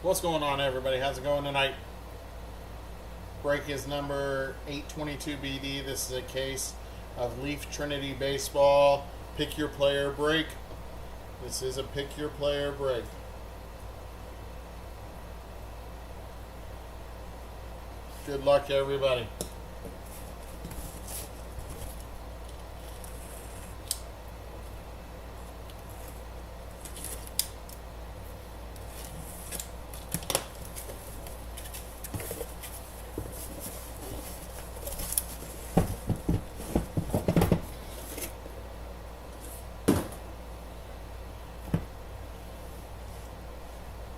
What's going on, everybody? How's it going tonight? Break is number 822 BD. This is a case of Leaf Trinity Baseball. Pick your player break. This is a pick your player break. Good luck, everybody.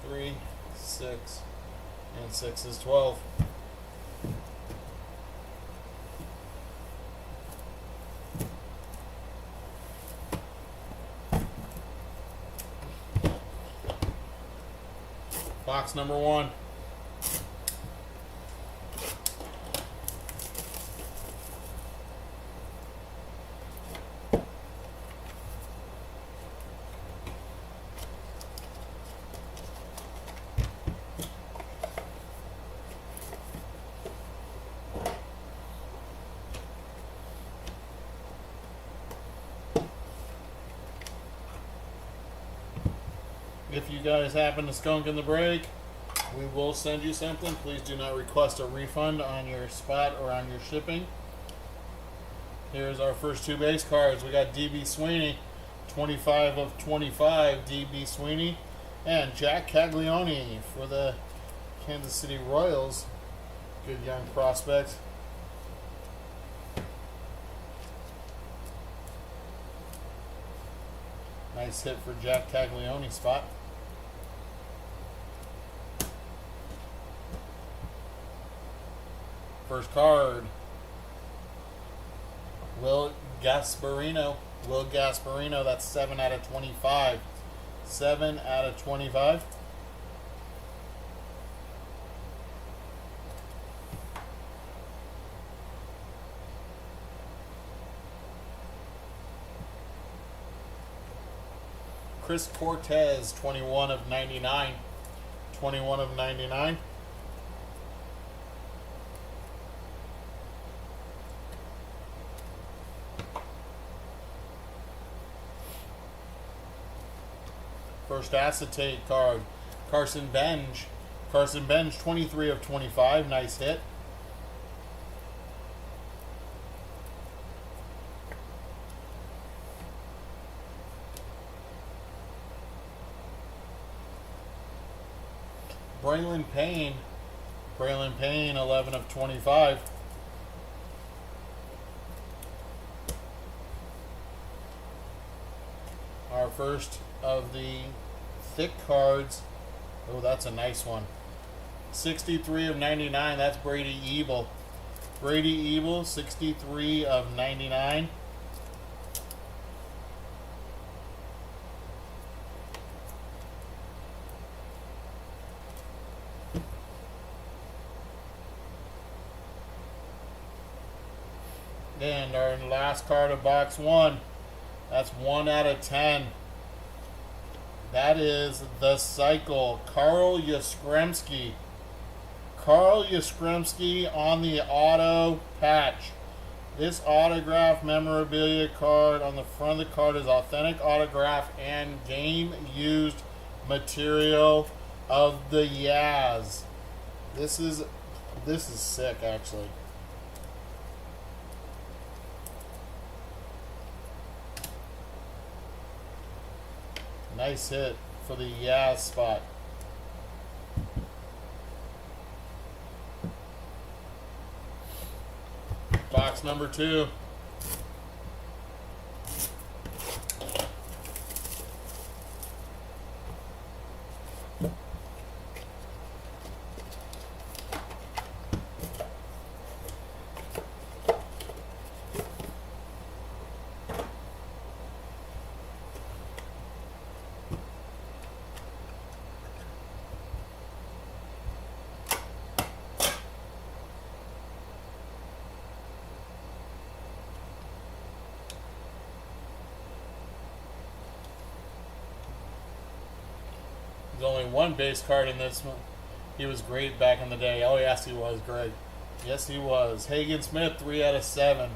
Three, 6, and 6 is 12. Box number 1. If you guys happen to skunk in the break, we will send you something. Please do not request a refund on your spot or on your shipping. Here's our first two base cards. We got D.B. Sweeney, 25 of 25, D.B. Sweeney, and Jack Caglione for the Kansas City Royals. Good young prospect. Nice hit for Jack Caglione spot. First card, Will Gasparino. Will Gasparino, that's 7 out of 25. 7 out of 25. Chris Cortez, 21 of 99. 21 of 99. First acetate card, Carson Bench. Carson Bench, 23 of 25. Nice hit. Braylon Payne. Braylon Payne, 11 of 25. Our first of the thick cards. Oh, that's a nice one. 63 of 99. That's Brady Ebel. Brady Ebel, 63 of 99. And our last card of box 1. That's 1 out of 10. That is the cycle. Carl Yastrzemski. Carl Yastrzemski on the auto patch. This autograph memorabilia card on the front of the card is authentic autograph and game used material of the Yaz. This is sick, actually. Nice hit for the Yaz spot. Box number 2. only one base card in this one. He was great back in the day. Oh, yes, he was, Greg. Yes, he was. Hagen Smith, 3 out of 7.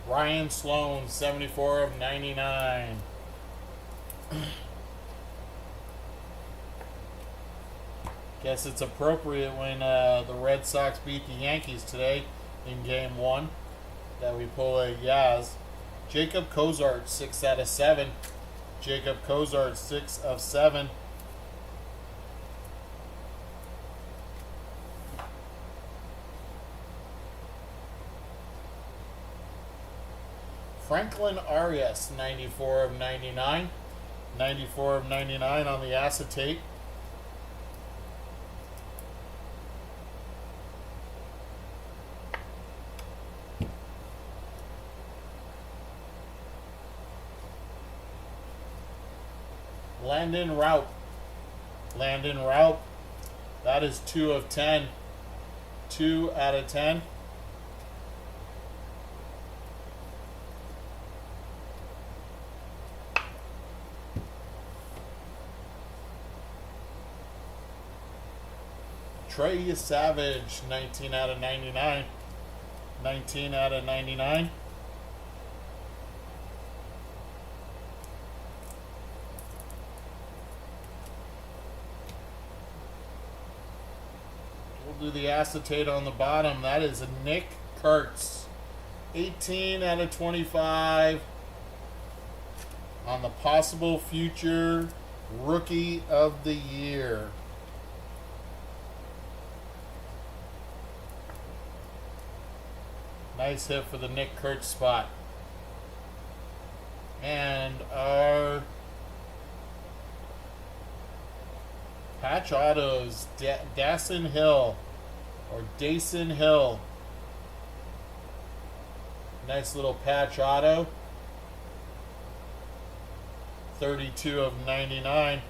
Ryan Sloan, 74 of 99. Guess it's appropriate when the Red Sox beat the Yankees today in Game 1 that we pull a Yaz. Jacob Cozart, 6 out of 7. Jacob Cozart, 6 of 7. Franklin Arias, 94 of 99. 94 of 99 on the acetate. Landon Raup. Landon Raup. That is 2 of 10. 2 out of 10. Trey Savage, 19 out of 99. 19 out of 99. We'll do the acetate on the bottom. That is a Nick Kurtz. 18 out of 25 on the possible future Rookie of the Year. Nice hit for the Nick Kurtz spot. And our patch autos, Dason Hill or Dason Hill. Nice little patch auto. 32 of 99.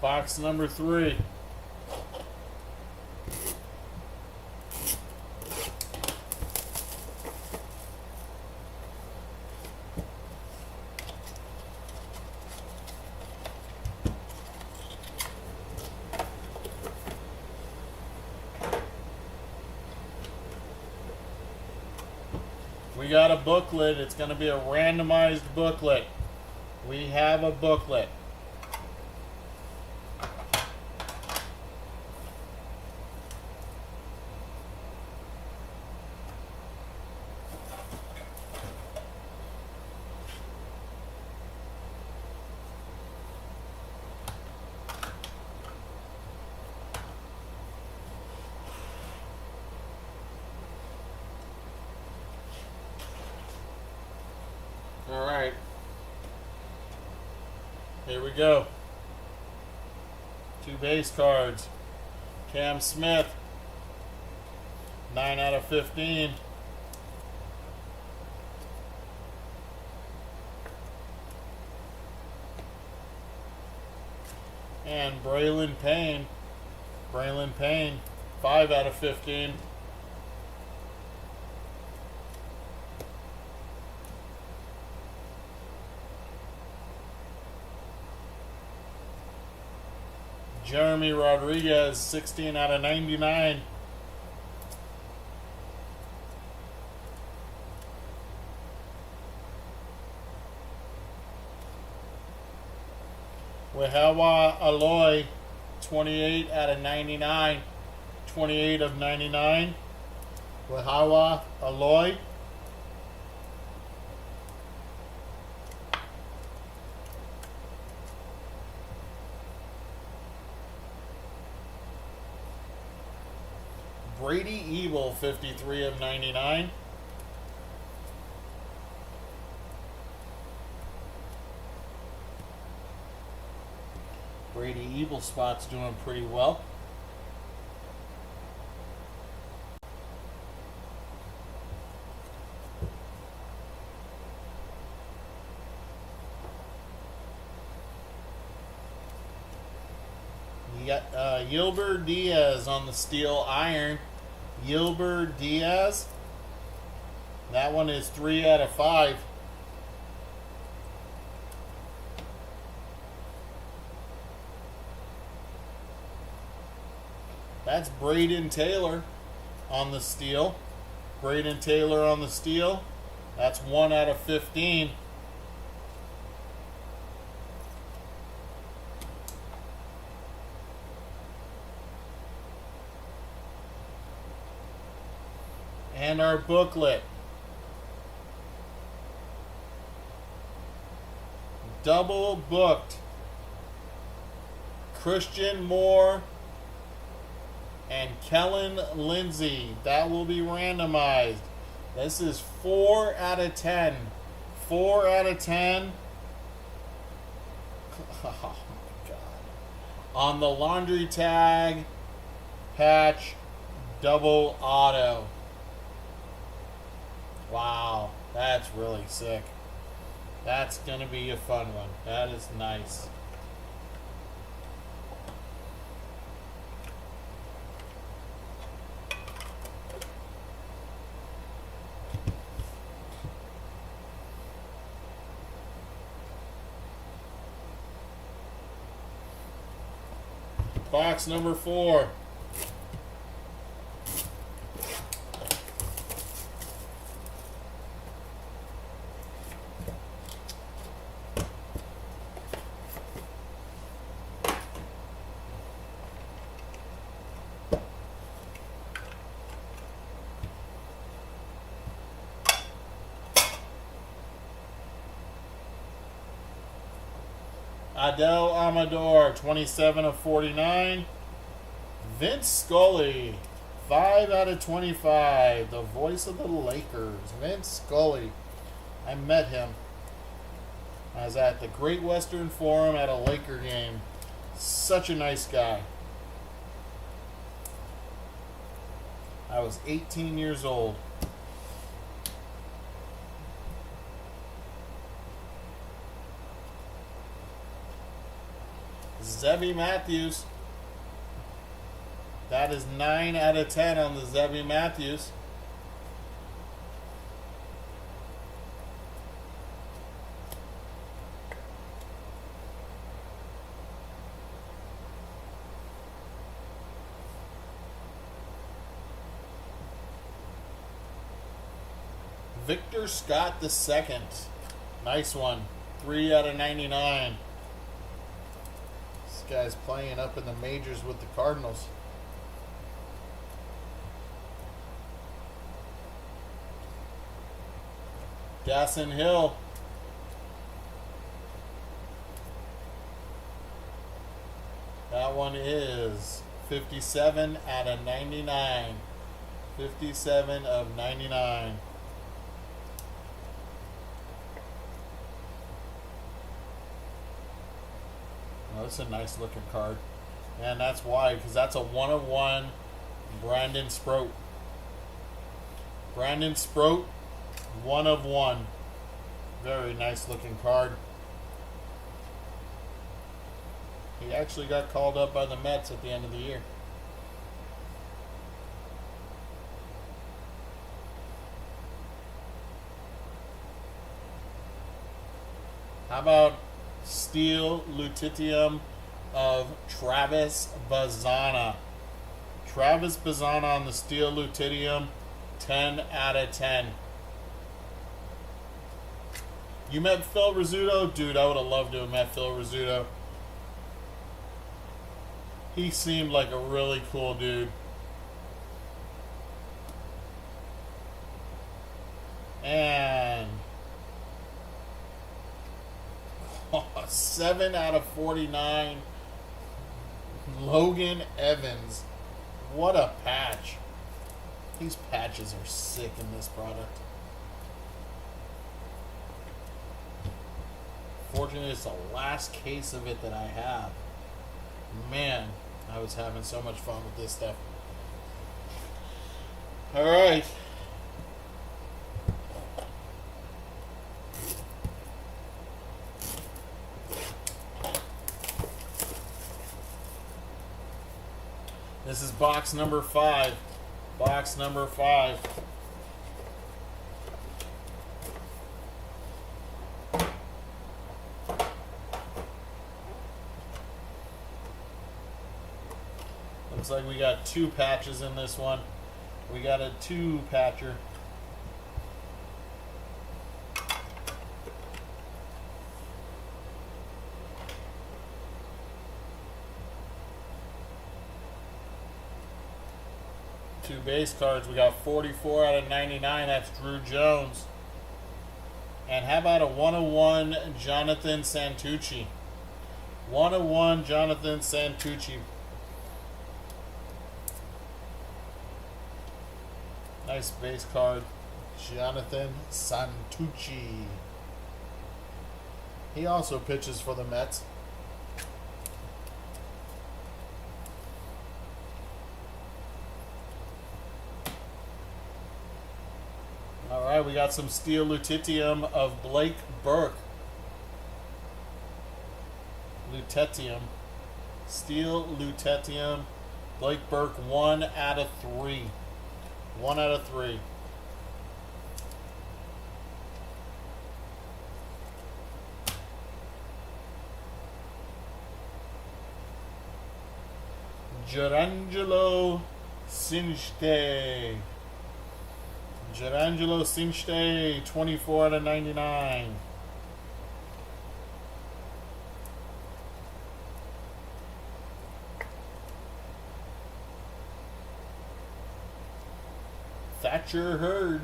Box number 3. We got a booklet. It's going to be a randomized booklet. We have a booklet. All right. Here we go. 2 base cards. Cam Smith. 9 out of 15. And Braylon Payne. Braylon Payne. 5 out of 15. Jeremy Rodriguez, 16 out of 99. Wehawa Aloy, 28 out of 99. 28 of 99. Wehawa Aloy. Brady Evil, 53 of 99. Brady Evil Spot's doing pretty well. You got Yilber Diaz on the steel iron. Yilber Diaz. That one is 3 out of 5. That's Braden Taylor on the steel. Braden Taylor on the steel. That's 1 out of 15. And our booklet. Double booked. Christian Moore and Kellen Lindsay. That will be randomized. This is 4 out of 10. 4 out of 10. Oh my God. On the laundry tag patch double auto. Wow, that's really sick. That's going to be a fun one. That is nice. Box number 4. Adele Amador, 27 of 49. Vince Scully, 5 out of 25. The voice of the Lakers. Vince Scully. I met him. I was at the Great Western Forum at a Laker game. Such a nice guy. I was 18 years old. Zebby Matthews. That is 9 out of 10 on the Zebby Matthews. Victor Scott II. Nice one. 3 out of 99. This guy's playing up in the majors with the Cardinals. Gasson Hill. That one is 57 out of 99. 57 of 99. Oh, that's a nice looking card. And that's why, because that's a 1 of 1 Brandon Sproat. Brandon Sproat, 1 of 1. Very nice looking card. He actually got called up by the Mets at the end of the year. How about Steel Lutetium of Travis Bazana? Travis Bazana on the Steel Lutetium, 10 out of 10. You met Phil Rizzuto? Dude, I would have loved to have met Phil Rizzuto. He seemed like a really cool dude. And 7 out of 49. Logan Evans. What a patch. These patches are sick in this product. Fortunately, it's the last case of it that I have. Man, I was having so much fun with this stuff. All right. This is box number 5. Box number 5. Looks like we got 2 patches in this one. We got a 2-patcher. Two base cards. We got 44 out of 99. That's Drew Jones. And how about a 101 Jonathan Santucci? 101 Jonathan Santucci. Nice base card. Jonathan Santucci. He also pitches for the Mets. All right, we got some Steel Lutetium of Blake Burke. Lutetium. Steel Lutetium. Blake Burke, 1 out of 3. 1 out of 3. Gerangelo Cinchte. Gerangelo Cinchte, 24 out of 99. Thatcher Hurd,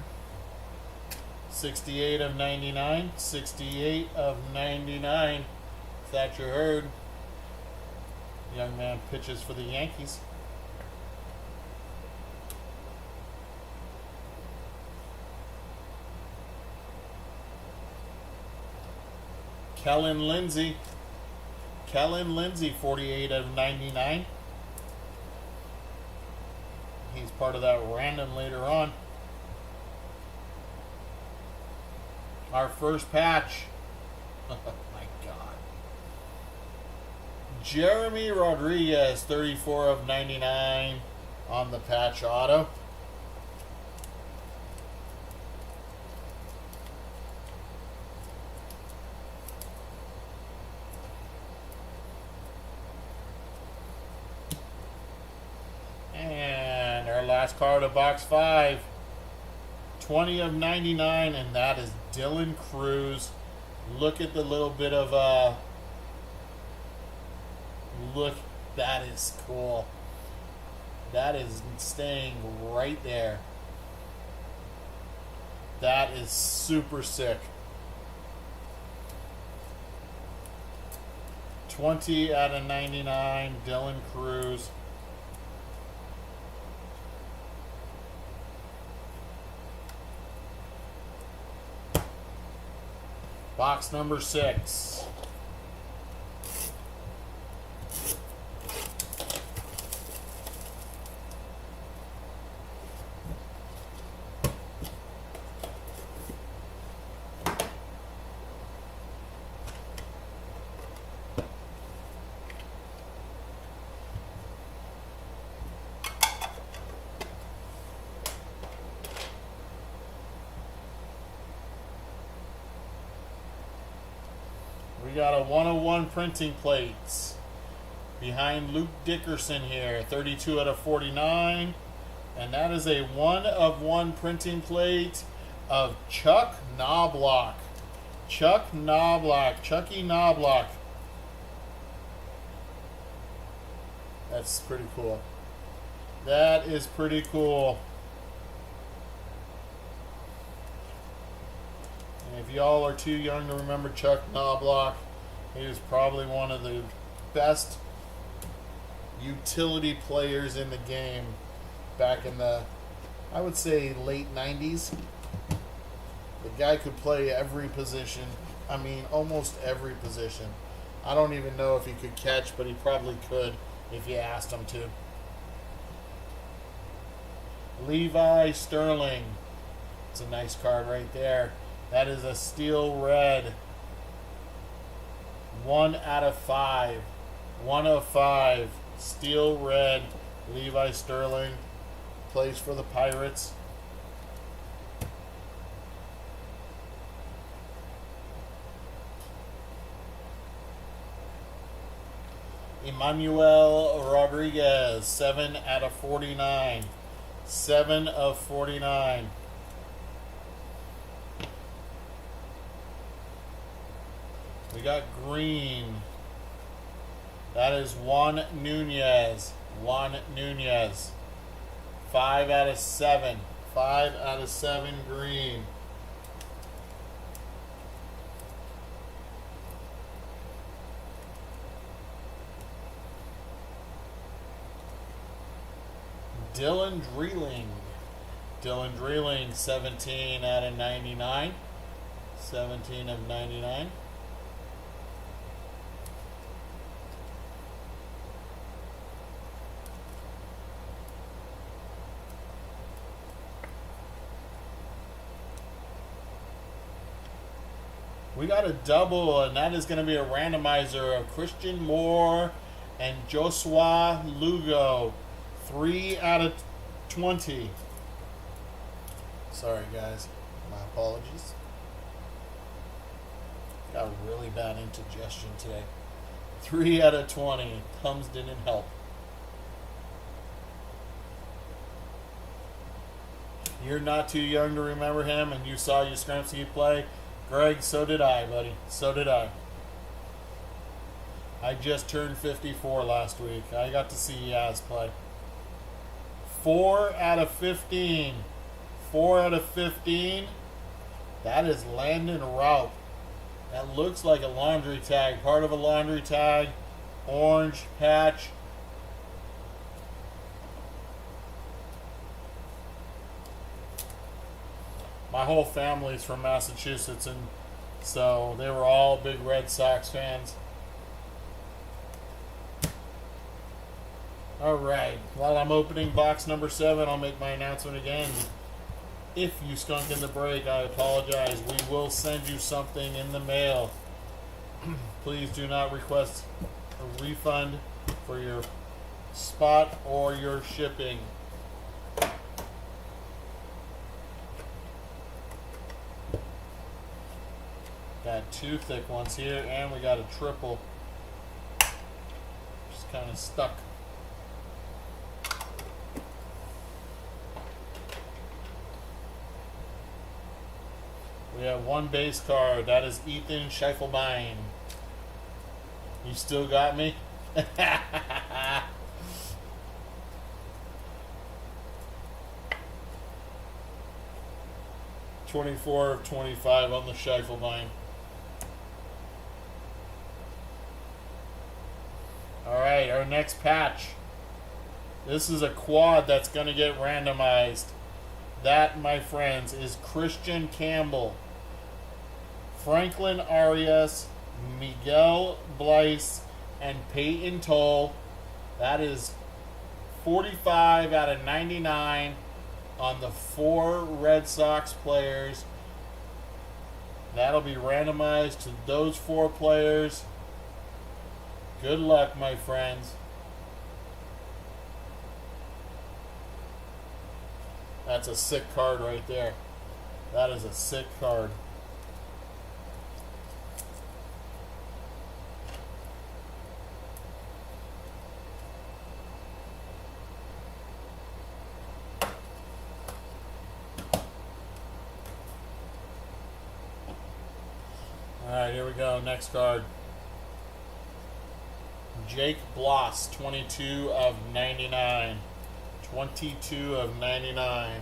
68 of 99. 68 of 99. Thatcher Hurd. Young man pitches for the Yankees. Kellen Lindsey. Kellen Lindsey, 48 of 99. He's part of that random later on. Our first patch. Oh my God. Jeremy Rodriguez, 34 of 99 on the patch auto. And our last card of box 5. 20 of 99, and that is Dylan Cruz. Look at the little bit of look, that is cool. That is staying right there. That is super sick. 20 out of 99, Dylan Cruz. Box number 6. We got a 101 printing plates behind Luke Dickerson here, 32 out of 49. And that is a 1-of-1 printing plate of Chuck Knobloch. Chuck Knobloch. Chucky Knobloch. That's pretty cool. That is pretty cool. And if y'all are too young to remember Chuck Knobloch, he was probably one of the best utility players in the game back in the, I would say, late 90s. The guy could play every position. I mean, almost every position. I don't even know if he could catch, but he probably could if you asked him to. Levi Sterling. It's a nice card right there. That is a steel red. 1 out of 5. 1 of 5. Steel red. Levi Sterling. Plays for the Pirates. Emmanuel Rodriguez. 7 out of 49. 7 of 49. We got green. That is Juan Nunez. Juan Nunez. 5 out of 7. 5 out of 7 green. Dylan Dreeling. Dylan Dreeling, 17 out of 99. 17 of 99. We got a double, and that is going to be a randomizer of Christian Moore and Joshua Lugo. 3 out of 20. Sorry, guys. My apologies. Got really bad indigestion today. 3 out of 20. Tums didn't help. You're not too young to remember him, and you saw Yastrzemski play. Greg, so did I, buddy. So did I. I just turned 54 last week. I got to see Yaz play. 4 out of 15. 4 out of 15. That is Landon Raup. That looks like a laundry tag. Part of a laundry tag. Orange patch. My whole family's from Massachusetts, and so they were all big Red Sox fans. Alright, while I'm opening box number 7, I'll make my announcement again. If you skunk in the break, I apologize. We will send you something in the mail. Please do not request a refund for your spot or your shipping. Got 2 thick ones here, and we got a triple. Just kind of stuck. We have 1 base card. That is Ethan Schiefelbein. You still got me? 24 of 25 on the Schiefelbein. Alright, our next patch. This is a quad that's going to get randomized. That, my friends, is Christian Campbell, Franklin Arias, Miguel Bleis, and Peyton Toll. That is 45 out of 99 on the 4 Red Sox players. That'll be randomized to those 4 players. Good luck, my friends. That's a sick card right there. That is a sick card. Alright, here we go. Next card. Jake Bloss, 22 of 99. 22 of 99.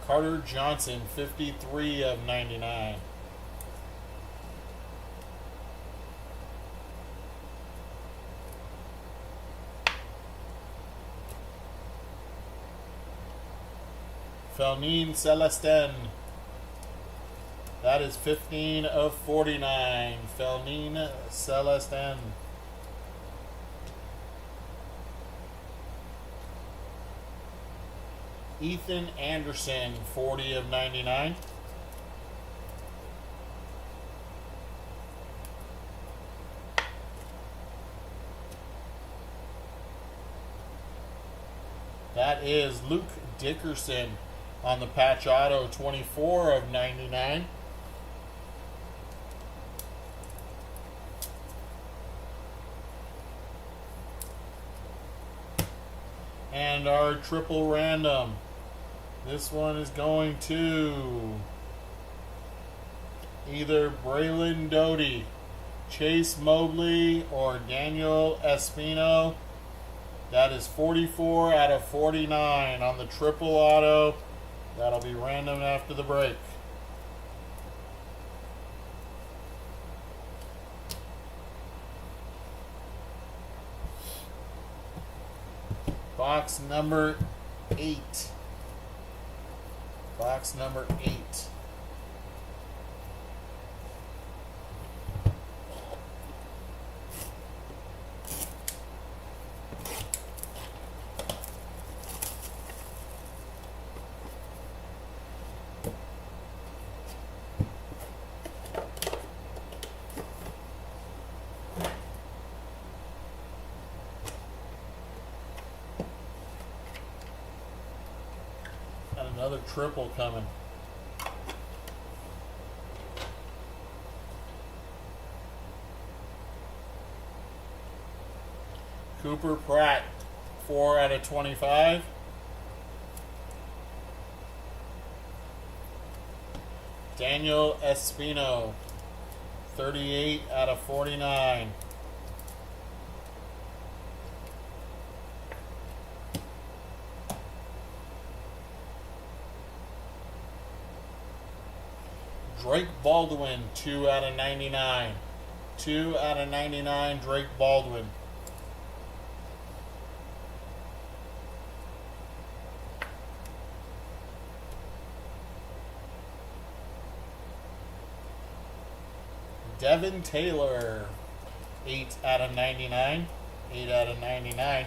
Carter Johnson, 53 of 99. Felnin Celestin. That is 15 of 49. Felnin Celestin. Ethan Anderson, 40 of 99. That is Luke Dickerson on the patch auto, 24 of 99. And our triple random. This one is going to either Braylon Doty, Chase Mobley, or Daniel Espino. That is 44 out of 49 on the triple auto. That'll be random after the break. Box number 8. Box number 8. Got another triple coming. Cooper Pratt, 4 out of 25. Daniel Espino, 38 out of 49. Drake Baldwin, 2 out of 99. 2 out of 99, Drake Baldwin. Devin Taylor, 8 out of 99. 8 out of 99.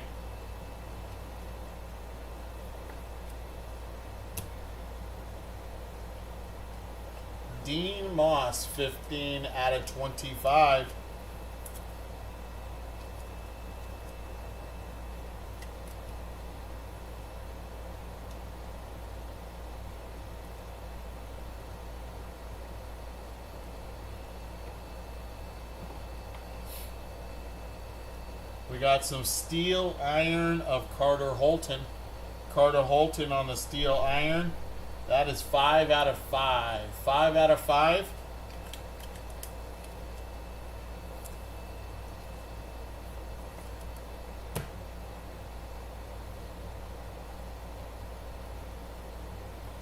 Dean Moss, 15 out of 25. We got some steel iron of Carter Holton. Carter Holton on the steel iron. That is 5 out of 5. 5 out of 5.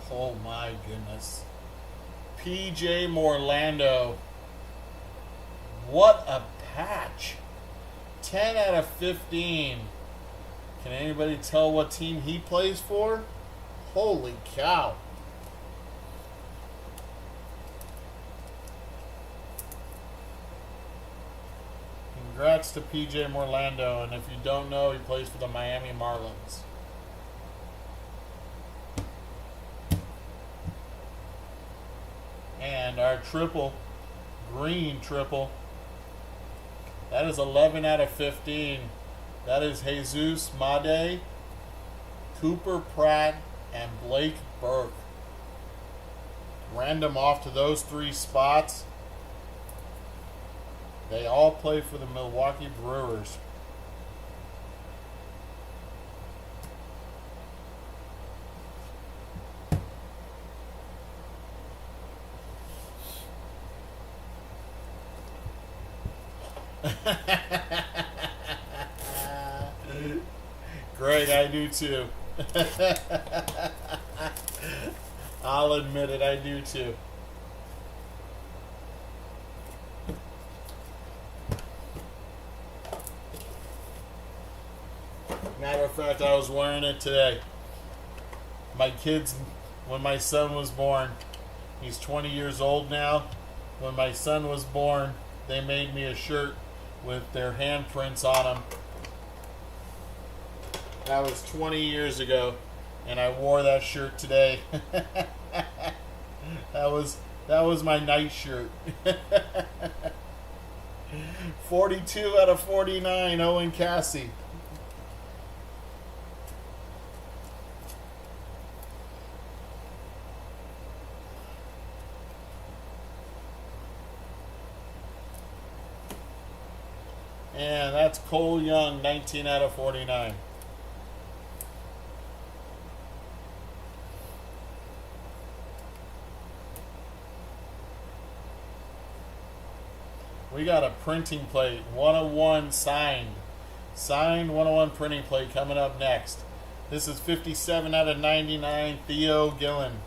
Oh my goodness. PJ Morlando. What a patch. 10 out of 15. Can anybody tell what team he plays for? Holy cow. Congrats to PJ Morlando, and if you don't know, he plays for the Miami Marlins. And our triple, green triple, that is 11 out of 15. That is Jesus Made, Cooper Pratt, and Blake Burke. Random off to those 3 spots. They all play for the Milwaukee Brewers. Great, I do too. I'll admit it, I do too. Matter of fact, I was wearing it today. My kids when my son was born. He's 20 years old now. When my son was born, they made me a shirt with their handprints on them. That was 20 years ago, and I wore that shirt today. that was my night shirt. 42 out of 49, Owen Cassie. And that's Cole Young, 19 out of 49. We got a printing plate, 101 signed. Signed 101 printing plate coming up next. This is 57 out of 99, Theo Gillen.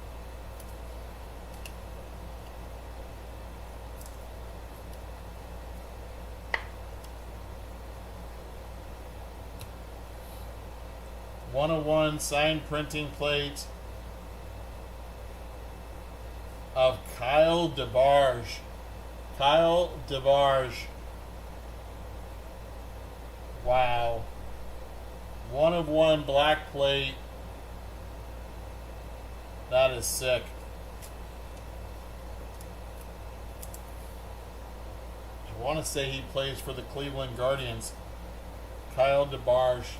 #101 signed printing plate of Kyle DeBarge. Kyle DeBarge. Wow. 1/1 black plate. That is sick. I want to say he plays for the Cleveland Guardians. Kyle DeBarge.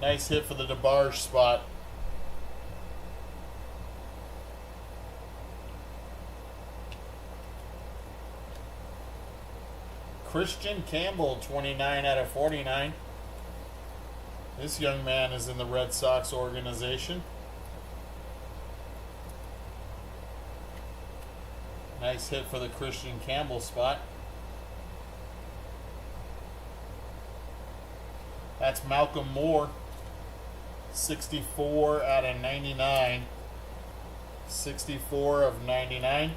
Nice hit for the DeBarge spot. Christian Campbell, 29 out of 49. This young man is in the Red Sox organization. Nice hit for the Christian Campbell spot. That's Malcolm Moore, 64 out of 99. 64 of 99.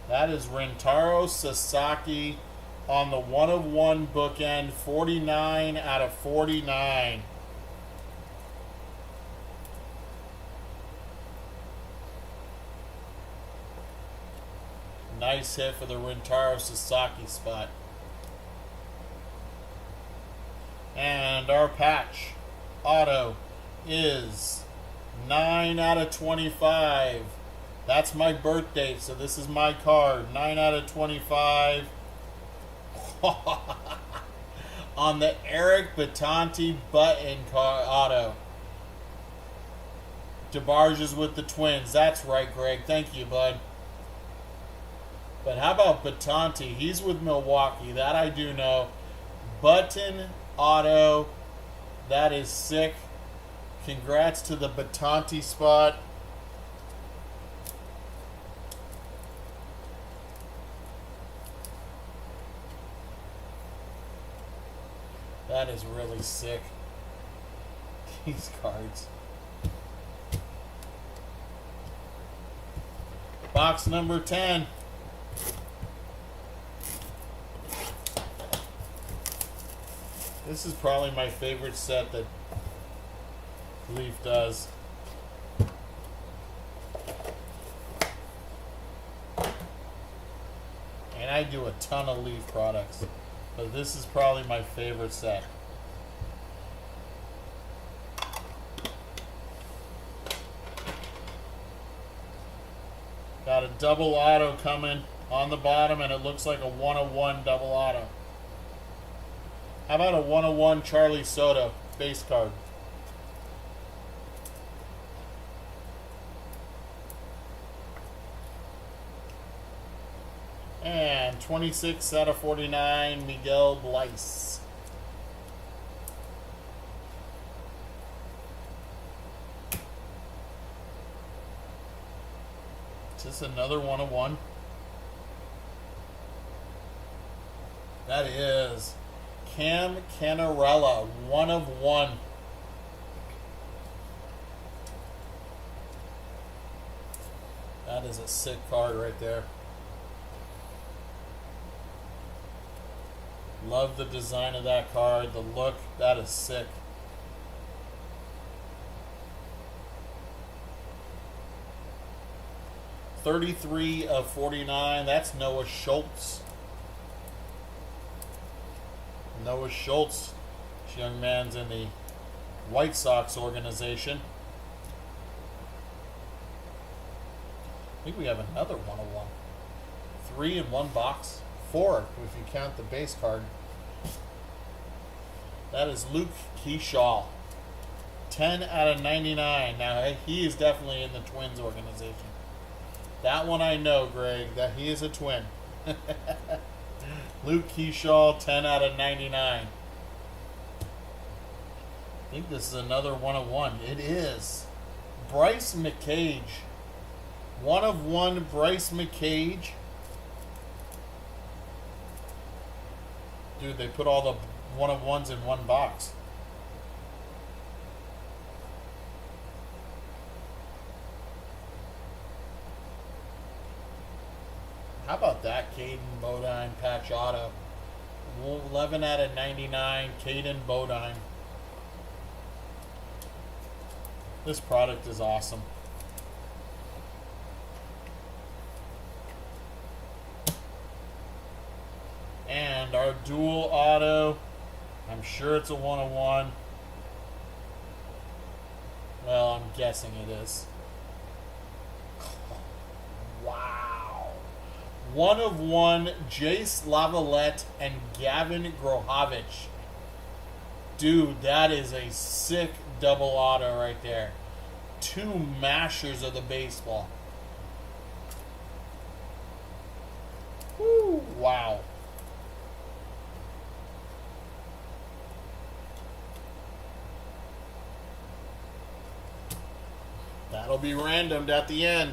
That is Rentaro Sasaki on the 1/1 bookend, 49 out of 49. Nice hit for the Rentaro Sasaki spot. And our patch auto is 9 out of 25. That's my birth date, so this is my card. 9 out of 25. On the Eric Batanti button card auto. DeBarge is with the Twins. That's right, Greg. Thank you, bud. But how about Batanti? He's with Milwaukee. That I do know. Button auto. That is sick. Congrats to the Batanti spot. That is really sick. These cards. Box number 10. This is probably my favorite set that Leaf does. And I do a ton of Leaf products, but this is probably my favorite set. Got a double auto coming on the bottom, and it looks like a 1/1 double auto. How about a 1/1 Charlie Soto base card? And 26 out of 49, Miguel Bleis. Is this another 1/1? That is Cam Cannarella, 1/1. That is a sick card right there. Love the design of that card. The look, that is sick. $33 of 49. That's Noah Schultz. Noah Schultz. This young man's in the White Sox organization. I think we have another 101. 3 in one box. 4 if you count the base card. That is Luke Keyshaw. 10 out of 99. Now, he is definitely in the Twins organization. That one I know, Greg, that he is a Twin. Luke Keyshaw, 10 out of 99. I think this is another 101. It is. Bryce McCage. 1 of 1 Bryce McCage. Dude, they put all the 1 of 1s in one box. How about that, Caden Bodine patch auto? 11 out of 99, Caden Bodine. This product is awesome. And our dual auto, I'm sure it's a 101. Well, I'm guessing it is. Wow. 1 of 1, Jace Lavalette and Gavin Grohovich. Dude, that is a sick double auto right there. 2 mashers of the baseball. Woo, wow. That'll be randomed at the end.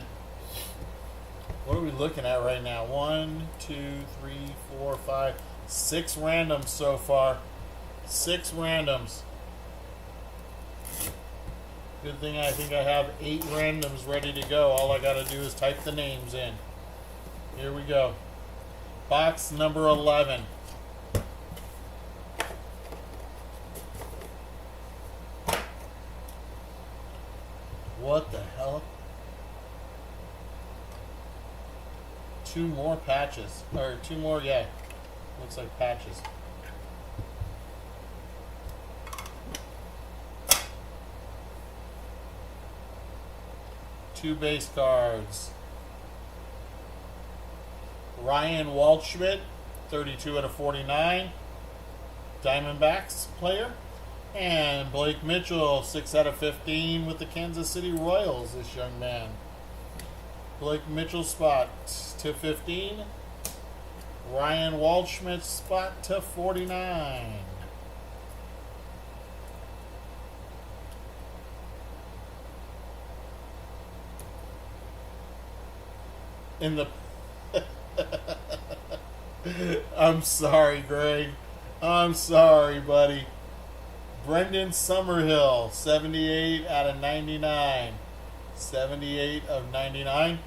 What are we looking at right now? 1, 2, 3, 4, 5, 6 randoms so far. 6 randoms. Good thing I think I have 8 randoms ready to go. All I gotta do is type the names in. Here we go. Box number 11. What the hell? 2 more patches. Or 2 more, yeah. Looks like patches. Two base cards. Ryan Waldschmidt, 32 out of 49. Diamondbacks player. And Blake Mitchell, 6 out of 15 with the Kansas City Royals, this young man. Blake Mitchell spot to 15. Ryan Waldschmidt spot to 49. In the... I'm sorry, Greg. I'm sorry, buddy. Brendan Summerhill, 78 out of 99. 78 of 99.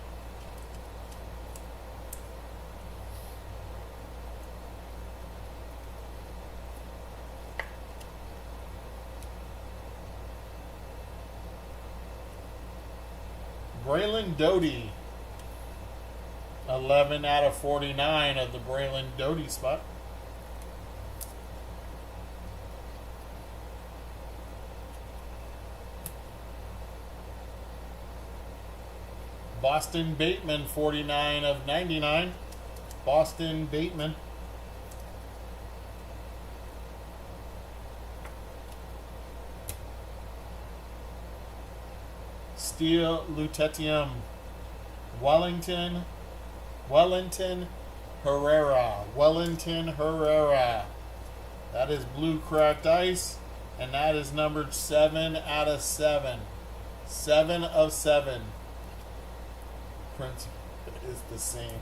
Braylon Doty, 11 out of 49 of the Braylon Doty spot. Boston Bateman, 49 of 99. Boston Bateman. Steel Lutetium. Wellington Herrera. Wellington Herrera. That is blue cracked ice. And that is numbered 7 out of 7. 7 of 7. Print is the same.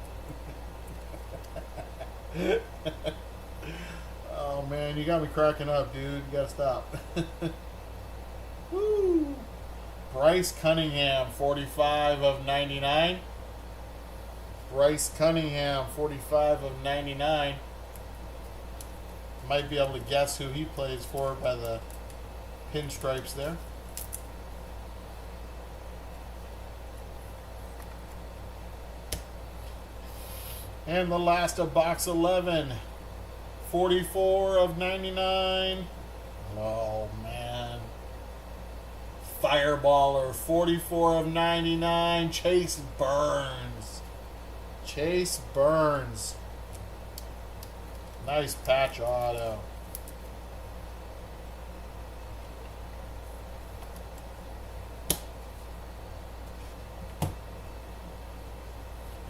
Oh man, you got me cracking up, dude. You gotta stop. Woo! Bryce Cunningham, 45 of 99. Bryce Cunningham, 45 of 99. might be able to guess who he plays for by the pinstripes there. And the last of box 11. 44 of 99. Oh, man. Fireballer. 44 of 99. Chase Burns. Chase Burns. Nice patch auto.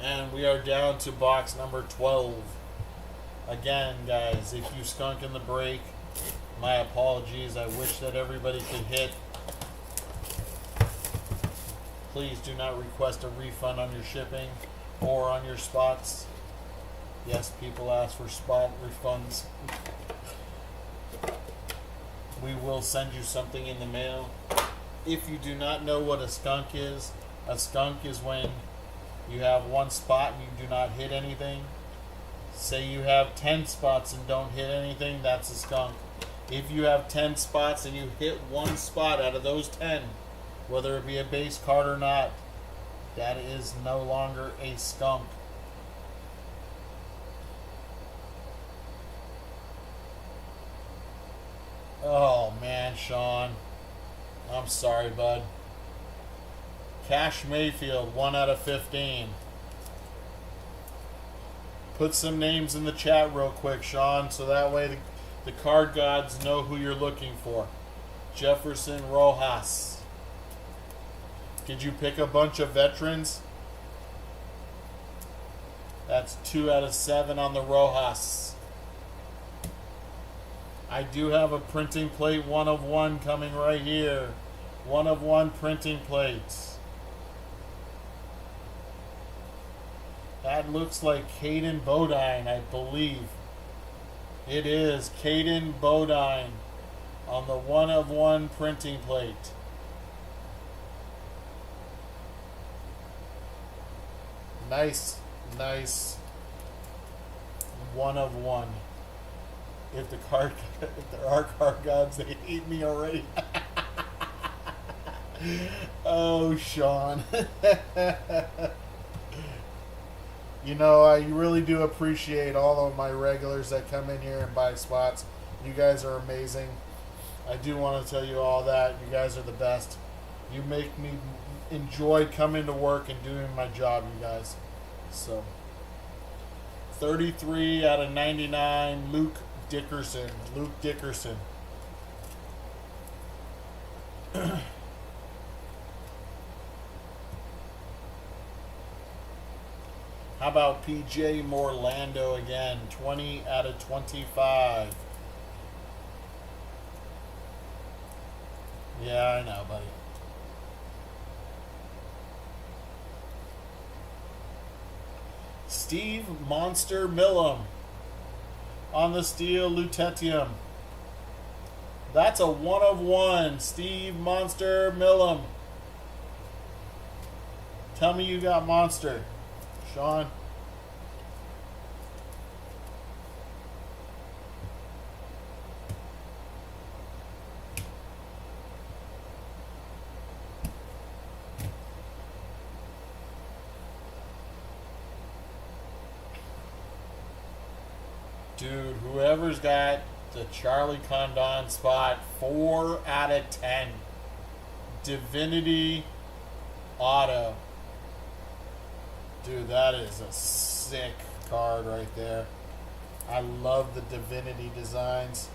And we are down to box number 12. Again, guys, if you skunk in the break, my apologies. I wish that everybody could hit. Please do not request a refund on your shipping or on your spots. Yes, people ask for spot refunds. We will send you something in the mail. If you do not know what a skunk is when you have one spot and you do not hit anything. Say you have 10 spots and don't hit anything, that's a skunk. If you have 10 spots and you hit one spot out of those 10, whether it be a base card or not, that is no longer a skunk. Oh man, Sean. I'm sorry, bud. Cash Mayfield, 1 out of 15. Put some names in the chat real quick, Sean, so that way the card gods know who you're looking for. Jefferson Rojas. Did you pick a bunch of veterans? That's 2 out of 7 on the Rojas. I do have a printing plate 1 of 1 coming right here. 1 of 1 printing plates. That looks like Caden Bodine, I believe. It is Caden Bodine on the 1 of 1 printing plate. Nice 1 of 1. If there are card gods, they hate me already. Oh, Sean. You know, I really do appreciate all of my regulars that come in here and buy spots. You guys are amazing. I do want to tell you all that. You guys are the best. You make me enjoy coming to work and doing my job, you guys. So, 33 out of 99, Luke Dickerson. How about PJ Morlando again? 20 out of 25. Yeah, I know, buddy. Steve Monster Millam on the steel Lutetium. That's a 1 of 1. Steve Monster Millam. Tell me you got Monster, Sean. Dude, whoever's got the Charlie Condon spot, 4 out of 10. Divinity Auto. Dude, that is a sick card right there. I love the Divinity designs.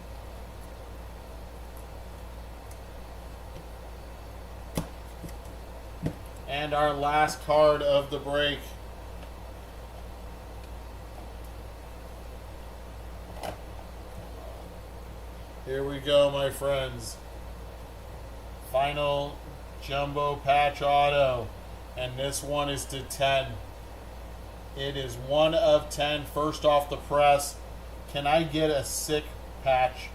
And our last card of the break. Here we go, my friends. Final Jumbo Patch Auto. And this one is to 10. It is 1 of 10, first off the press. Can I get a sick patch?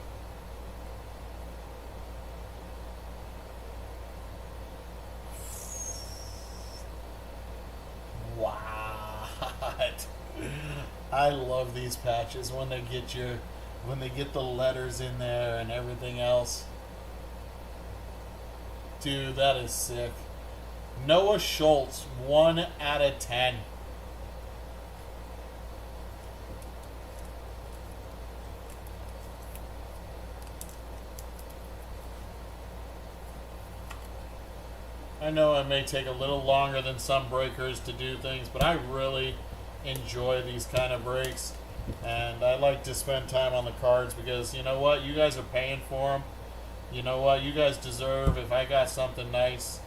What? I love these patches when they get you when they get the letters in there and everything else. Dude, that is sick. Noah Schultz, 1 out of 10. I know it may take a little longer than some breakers to do things, but I really enjoy these kind of breaks. And I like to spend time on the cards because, you know what? You guys are paying for them. You know what? You guys deserve, if I got something nice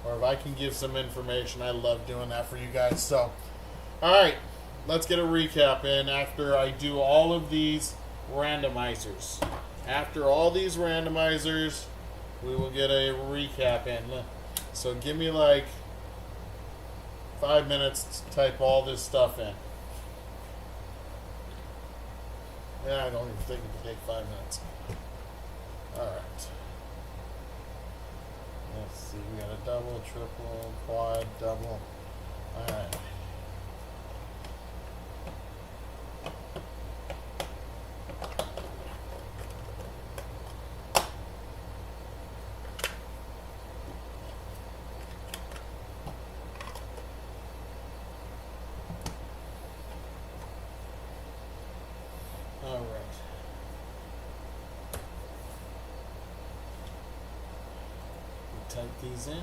or if I can give some information, I love doing that for you guys. So, alright, let's get a recap in after I do all of these randomizers. After all these randomizers, we will get a recap in. So give me like 5 minutes to type all this stuff in. Yeah, I don't even think it would take 5 minutes. Alright. Let's see, we got a double, triple, quad, double. Alright. Type these in.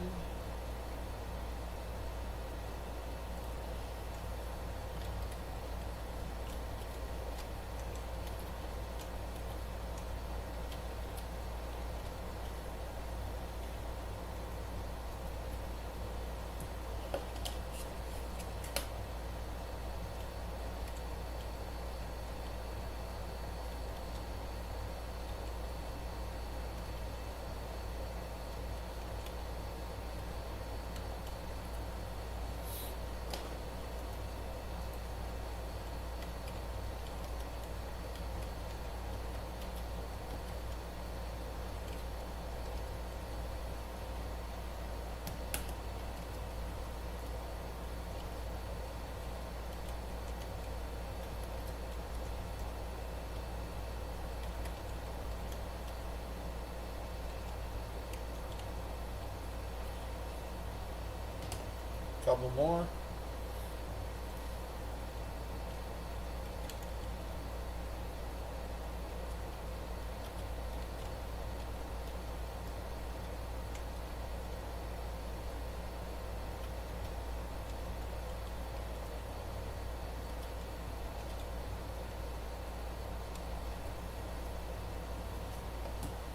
Couple more.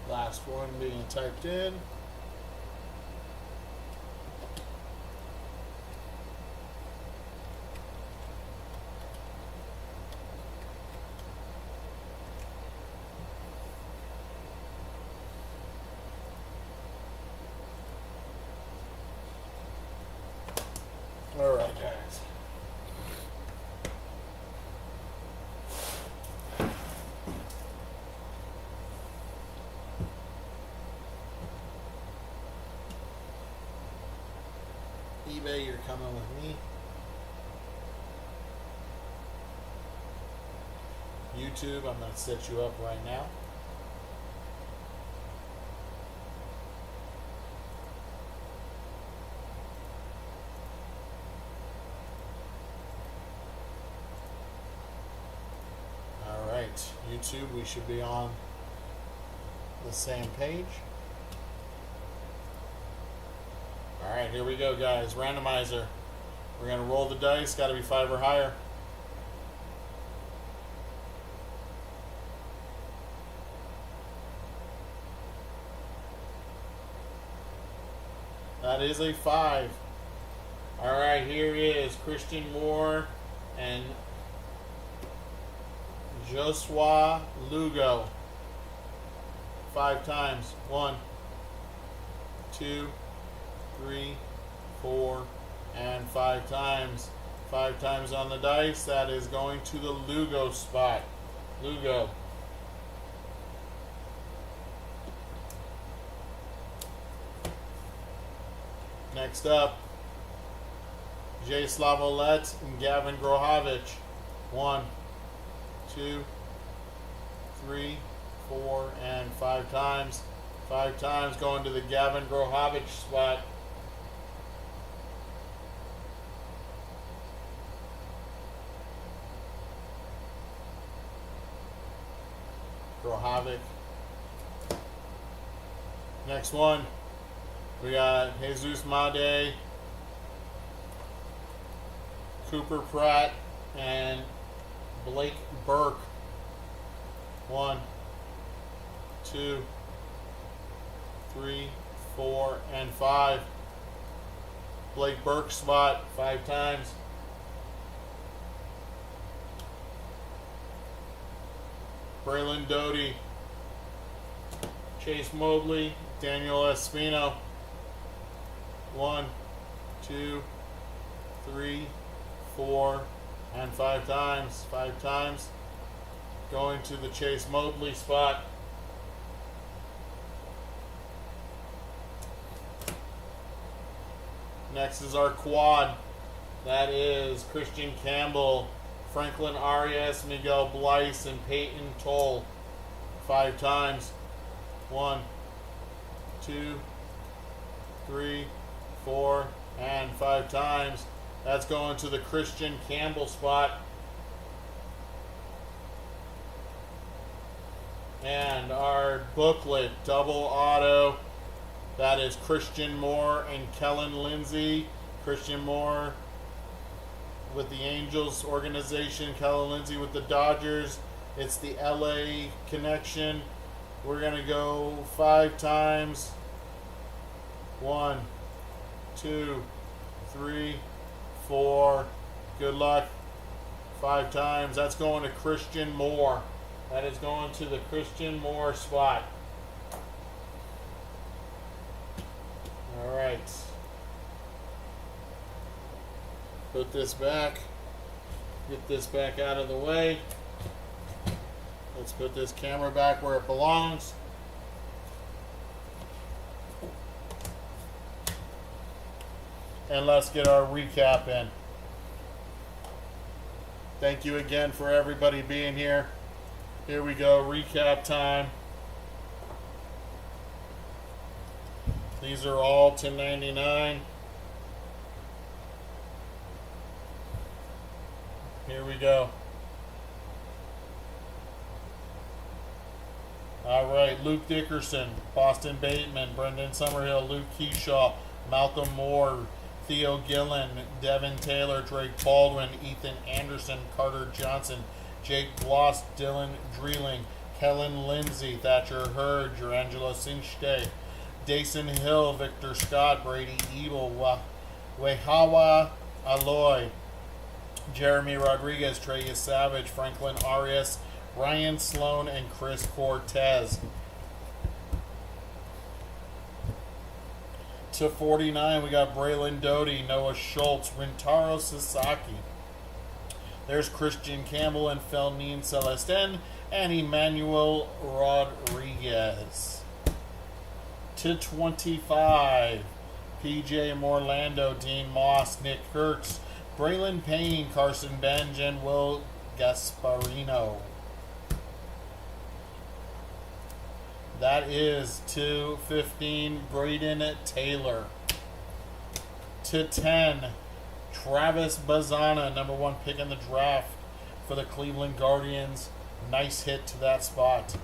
Last one being typed in. All right, guys. eBay, you're coming with me. YouTube, I'm going to set you up right now. Alright, YouTube, we should be on the same page. Alright, here we go, guys. Randomizer. We're going to roll the dice. Got to be 5 or higher. That is a 5. Alright, here is Christian Moore and Joshua Lugo. 5 times. 1, 2, 3, 4, and 5 times. 5 times on the dice. That is going to the Lugo spot. Lugo. Next up, Jay Slavolet and Gavin Grohovich. 1, 2, 3, 4, and 5 times. 5 times going to the Gavin Grohovich spot. Grohovich. Next one, we got Jesus Made, Cooper Pratt, and Blake Burke. 1, 2, 3, 4, and 5. Blake Burke spot 5 times. Braylon Doty, Chase Mobley, Daniel Espino. 1, 2, 3, 4, and 5 times. 5 times. Going to the Chase Mobley spot. Next is our quad. That is Christian Campbell, Franklin Arias, Miguel Blyce, and Peyton Toll. 5 times. 1, 2, 3, 4, and 5 times. That's going to the Christian Campbell spot. And our booklet, double auto. That is Christian Moore and Kellen Lindsay. Christian Moore with the Angels organization, Kellen Lindsay with the Dodgers. It's the LA connection. We're going to go 5 times. 1, 2, 3, 4. Good luck. 5 times. That's going to Christian Moore. That is going to the Christian Moore spot. All right. Put this back. Get this back out of the way. Let's put this camera back where it belongs. And let's get our recap in. Thank you again for everybody being here. Here we go, recap time. These are all $10.99. Here we go. All right, Luke Dickerson, Boston Bateman, Brendan Summerhill, Luke Keyshaw, Malcolm Moore, Theo Gillen, Devin Taylor, Drake Baldwin, Ethan Anderson, Carter Johnson, Jake Bloss, Dylan Dreeling, Kellen Lindsay, Thatcher Hurd, Jerangelo Sinchte, Dason Hill, Victor Scott, Brady Ebel, Wehawa Aloy, Jeremy Rodriguez, Trey Savage, Franklin Arias, Ryan Sloan, and Chris Cortez. To 49, we got Braylon Doty, Noah Schultz, Rintaro Sasaki. There's Christian Campbell and Felnine Celestin and Emmanuel Rodriguez. To 25, PJ Morlando, Dean Moss, Nick Kurtz, Braylon Payne, Carson Benj, and Will Gasparino. That is to 15, Braden Taylor. To 10, Travis Bazana, number 1 pick in the draft for the Cleveland Guardians. Nice hit to that spot.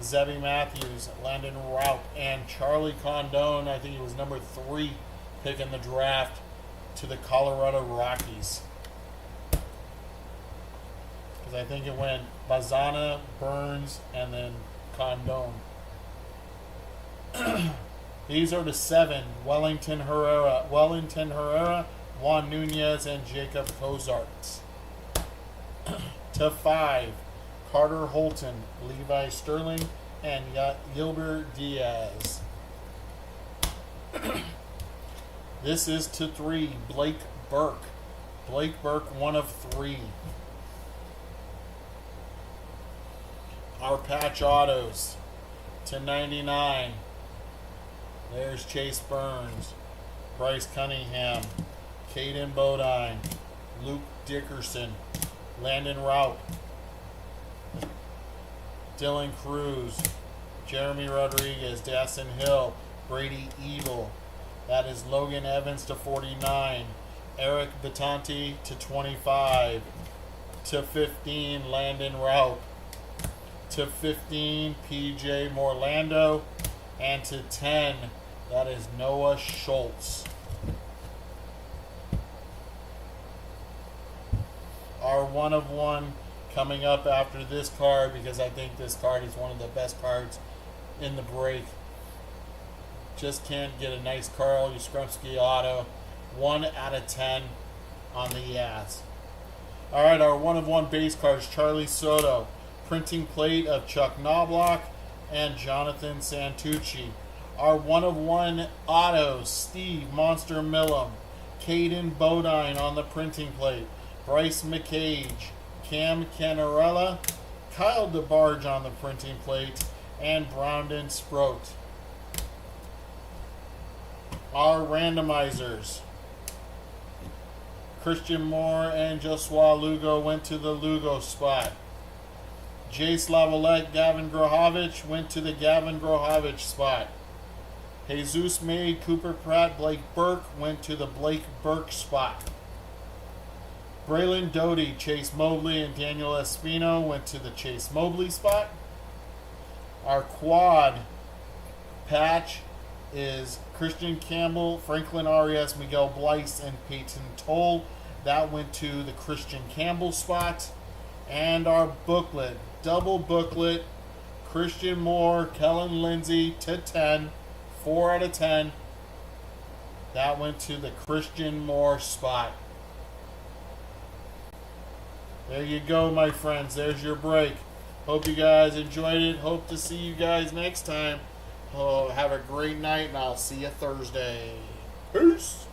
Zebby Matthews, Landon Routt, and Charlie Condon, I think he was number 3 pick in the draft to the Colorado Rockies. Because I think it went Bazana, Burns, and then Condon. These are the 7, Wellington Herrera, Juan Nunez, and Jacob Cozart. To 5, Carter Holton, Levi Sterling, and Gilbert Diaz. This is to 3, Blake Burke. Blake Burke, 1 of 3. Our patch autos to 99. There's Chase Burns, Bryce Cunningham, Caden Bodine, Luke Dickerson, Landon Routt, Dylan Cruz, Jeremy Rodriguez, Dasson Hill, Brady Eagle. That is Logan Evans to 49. Eric Batanti to 25. To 15, Landon Raup. To 15, PJ Morlando. And to 10, that is Noah Schultz. Our 1 of 1 coming up after this card, because I think this card is one of the best cards in the break. Just can't get a nice Carl Yastrzemski auto. 1 out of 10 on the Yaz. Alright, our 1 of 1 base cards, Charlie Soto. Printing plate of Chuck Knobloch and Jonathan Santucci. Our 1 of 1 autos, Steve Monster Millam. Caden Bodine on the printing plate. Bryce McCage. Cam Canarella, Kyle DeBarge on the printing plate, and Brandon Sproat. Our randomizers. Christian Moore and Joshua Lugo went to the Lugo spot. Jace Lavalette, Gavin Grohovich went to the Gavin Grohovich spot. Jesus May, Cooper Pratt, Blake Burke went to the Blake Burke spot. Braylon Doty, Chase Mobley, and Daniel Espino went to the Chase Mobley spot. Our quad patch is Christian Campbell, Franklin Arias, Miguel Blyce, and Peyton Toll. That went to the Christian Campbell spot. And our booklet, double booklet, Christian Moore, Kellen Lindsay to 10, 4 out of 10. That went to the Christian Moore spot. There you go, my friends. There's your break. Hope you guys enjoyed it. Hope to see you guys next time. Oh, have a great night, and I'll see you Thursday. Peace.